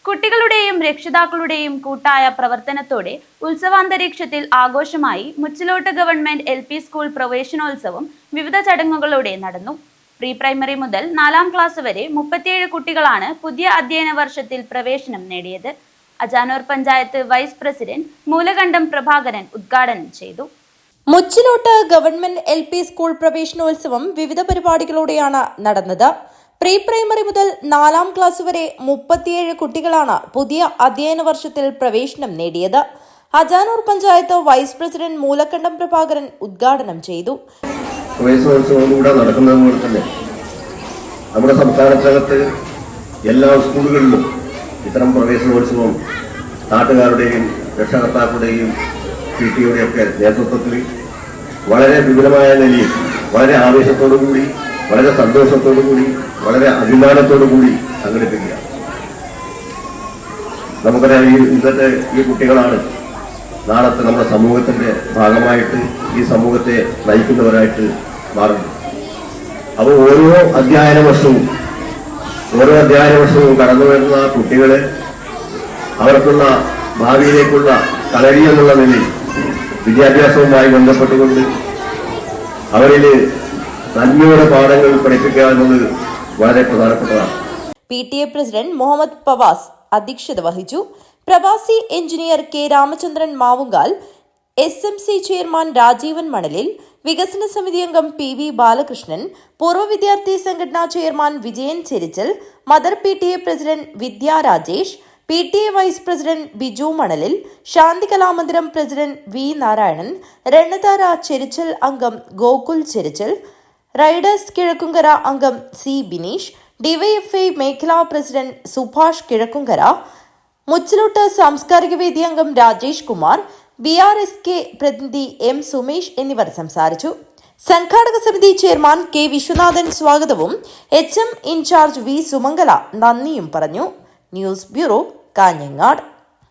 കുട്ടികളുടെയും രക്ഷിതാക്കളുടെയും കൂട്ടായ പ്രവർത്തനത്തോടെ ഉത്സവാന്തരീക്ഷത്തിൽ ആഘോഷമായി മുച്ചിലോട്ട് ഗവൺമെന്റ് LP സ്കൂൾ പ്രവേശനോത്സവം വിവിധ ചടങ്ങുകളോടെ നടന്നു. പ്രീ പ്രൈമറി മുതൽ 4ാം ക്ലാസ് വരെ 37 കുട്ടികളാണ് പുതിയ അധ്യയന വർഷത്തിൽ പ്രവേശനം നേടിയത്. അജാനൂർ പഞ്ചായത്ത് വൈസ് പ്രസിഡന്റ് മൂലകണ്ഠം പ്രഭാകരൻ ഉദ്ഘാടനം ചെയ്തു. മുച്ചിലോട്ട് ഗവൺമെന്റ് LP സ്കൂൾ പ്രവേശനോത്സവം വിവിധ പരിപാടികളോടെയാണ് നടന്നത്. പ്രീ പ്രൈമറി മുതൽ 4ാം ക്ലാസ് വരെ 37 കുട്ടികളാണ് പുതിയ അധ്യയന വർഷത്തിൽ പ്രവേശനം നേടിയത്. അജാനൂർ പഞ്ചായത്ത് വൈസ് പ്രസിഡന്റ് മൂലകണ്ഠം പ്രഭാകരൻ ഉദ്ഘാടനം ചെയ്തു. പ്രവേശനോത്സവം നടക്കുന്നതുപോലെ തന്നെ നമ്മുടെ സംസ്ഥാനത്തിനകത്ത് എല്ലാ സ്കൂളുകളിലും ഇത്തരം പ്രവേശനോത്സവം നാട്ടുകാരുടെയും രക്ഷകർത്താക്കളുടെയും PTയുടെയും ഒക്കെ നേതൃത്വത്തിൽ വളരെ വിപുലമായ നിലയിൽ വളരെ ആവേശത്തോടുകൂടി വളരെ സന്തോഷത്തോടുകൂടി വളരെ അഭിമാനത്തോടുകൂടി സംഘടിപ്പിക്കുക. നമുക്കറിയാം, ഇന്നത്തെ ഈ കുട്ടികളാണ് നാളത്തെ നമ്മുടെ സമൂഹത്തിന്റെ ഭാഗമായിട്ട് ഈ സമൂഹത്തെ നയിക്കുന്നവരായിട്ട് മാറുന്നത്. അപ്പോൾ ഓരോ അധ്യയന വർഷവും കടന്നു വരുന്ന കുട്ടികളെ അവർക്കുള്ള ഭാവിയിലേക്കുള്ള കളരി എന്നുള്ള നിലയിൽ വിദ്യാഭ്യാസവുമായി ബന്ധപ്പെട്ടുകൊണ്ട് അവരിൽ നന്മയുടെ പാഠങ്ങൾ പഠിപ്പിക്കുക എന്നത് വളരെ പ്രധാനപ്പെട്ടതാണ്. PTA പ്രസിഡന്റ് മുഹമ്മദ് പവാസ് അധ്യക്ഷത വഹിച്ചു. പ്രവാസി engineer K Ramachandran Mavungal, SMC chairman Rajeevan Manalil, വികസന സമിതി അംഗം PV ബാലകൃഷ്ണൻ, പൂർവ്വ വിദ്യാർത്ഥി സംഘടനാ chairman Vijayan Cherichal, mother PTA president Vidya Rajesh, PTA vice president Biju Manalil, Shanti Kalamandiram president V Narayanan, Ranathara Cherichal അംഗം ഗോകുൽ ചെരിച്ചൽ, റൈഡേഴ്സ് കിഴക്കുംകര അംഗം C ബിനീഷ്, DYFI മേഖലാ പ്രസിഡന്റ് സുഭാഷ് കിഴക്കുംകര, മുച്ചിലോട്ട് സാംസ്കാരിക വേദി അംഗം രാജേഷ് കുമാർ, BRSK പ്രതിനിധി M സുമേഷ് എന്നിവർ സംസാരിച്ചു. സംഘാടക സമിതി ചെയർമാൻ K വിശ്വനാഥൻ സ്വാഗതവും HM ഇൻചാർജ് V സുമംഗല നന്ദിയും പറഞ്ഞു. News bureau, Kanhangad.